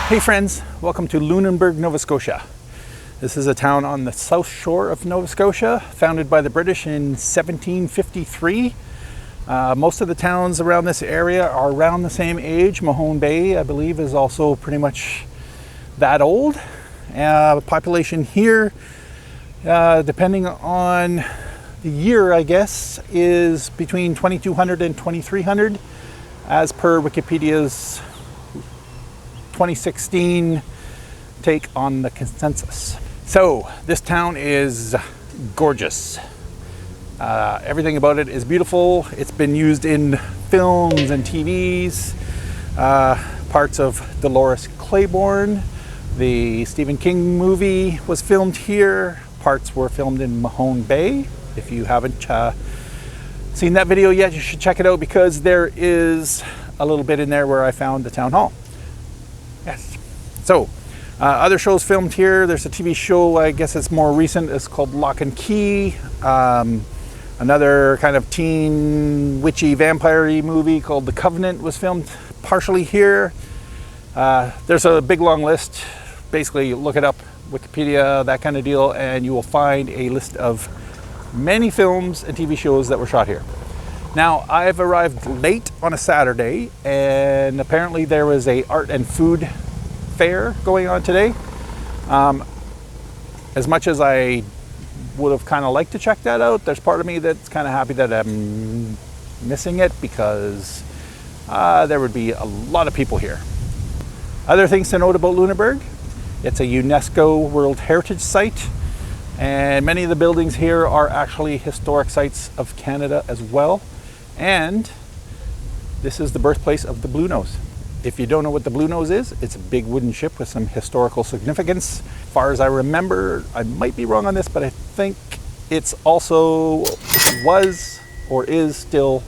Hey friends, welcome to Lunenburg, Nova Scotia. This is a town on the south shore of Nova Scotia, founded by the British in 1753. Most of the towns around this area are around the same age. Mahone Bay, I believe, is also pretty much that old. Population here, depending on the year, I guess, is between 2,200 and 2,300, as per Wikipedia's 2016 take on the consensus. So this town is gorgeous. Everything about it is beautiful. It's been used in films and TVs. Parts of Dolores Caliborne, the Stephen King movie, was filmed here. Parts were filmed in Mahone Bay. If you haven't seen that video yet, you should check it out, because there is a little bit in there where I found the town hall. Yes. So, other shows filmed here. There's a TV show, I guess it's more recent. It's called Locke Key. Another kind of teen witchy vampire-y movie called The Covenant was filmed partially here. There's a big long list. Basically, look it up, Wikipedia, that kind of deal, and you will find a list of many films and TV shows that were shot here. Now, I've arrived late on a Saturday, and apparently there was a art and food fair going on today. As much as I would have kind of liked to check that out, there's part of me that's kind of happy that I'm missing it, because there would be a lot of people here. Other things to note about Lunenburg: it's a Unesco World Heritage Site, and many of the buildings here are actually historic sites of Canada as well. And this is the birthplace of the Bluenose. If you don't know what the Bluenose is, it's a big wooden ship with some historical significance. As far as I remember, I might be wrong on this, but I think it's also was or is still,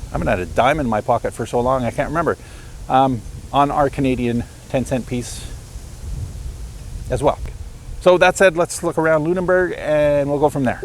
I haven't had a dime in my pocket for so long, I can't remember, on our Canadian 10-cent piece as well. So that said, let's look around Lunenburg and we'll go from there.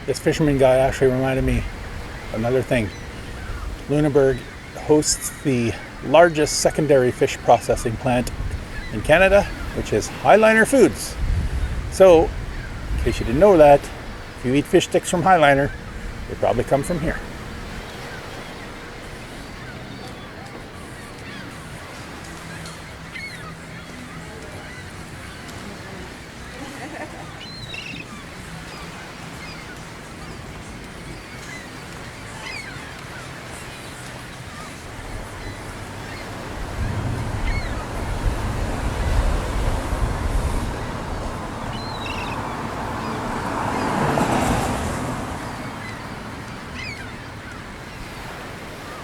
This fisherman guy actually reminded me of another thing. Lunenburg hosts the largest secondary fish processing plant in Canada, which is Highliner Foods. So, in case you didn't know that, if you eat fish sticks from Highliner, they probably come from here.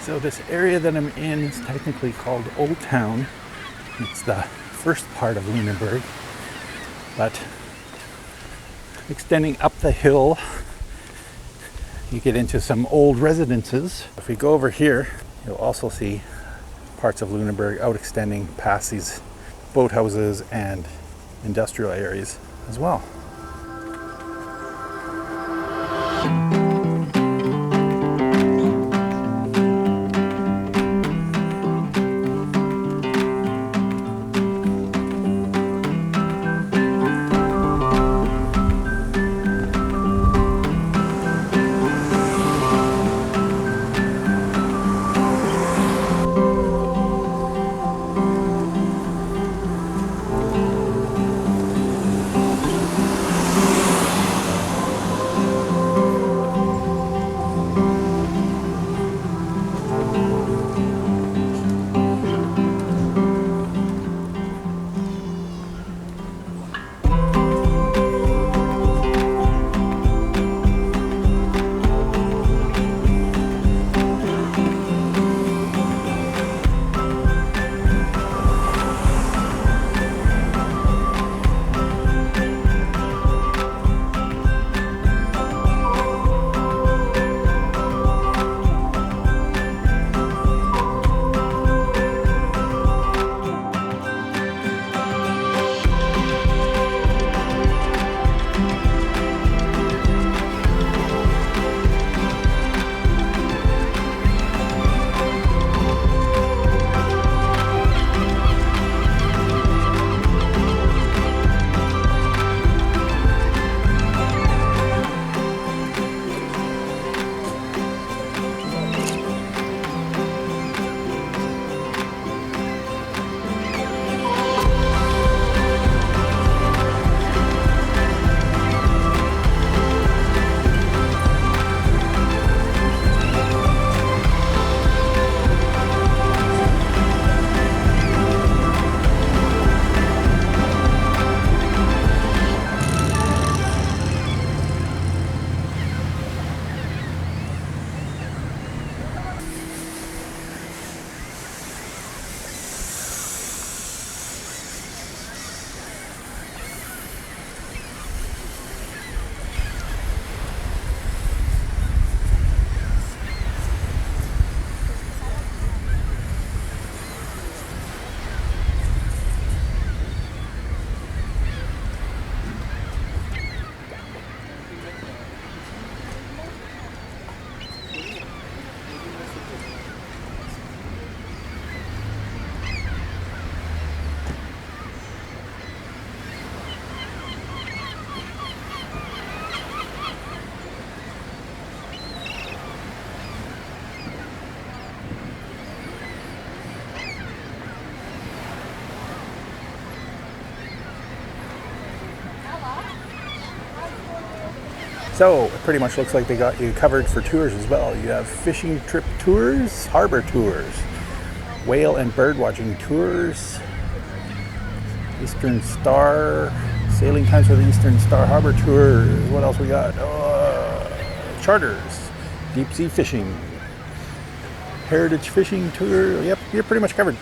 So this area that I'm in is technically called Old Town. It's the first part of Lunenburg, but extending up the hill, you get into some old residences. If we go over here, you'll also see parts of Lunenburg out extending past these boathouses and industrial areas as well. So it pretty much looks like they got you covered for tours as well. You have fishing trip tours, harbor tours, whale and bird watching tours, Eastern Star, sailing times for the Eastern Star Harbor tour. What else we got? Charters, deep sea fishing, heritage fishing tour. Yep, you're pretty much covered.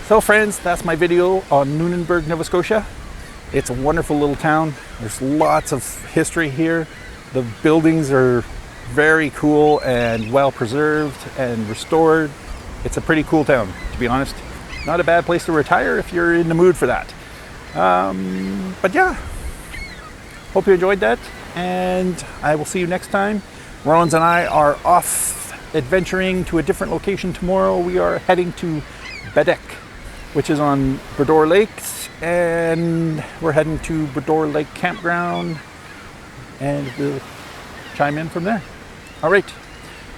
So friends, that's my video on Lunenburg, Nova Scotia. It's a wonderful little town. There's lots of history here. The buildings are very cool and well preserved and restored. It's a pretty cool town, to be honest. Not a bad place to retire if you're in the mood for that. But yeah, hope you enjoyed that, and I will see you next time. Rollins and I are off adventuring to a different location tomorrow. We are heading to Bedek, which is on Bredor Lakes, and we're heading to Bredor Lake Campground, and we'll chime in from there. All right,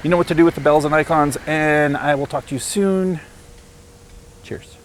you know what to do with the bells and icons, and I will talk to you soon. Cheers.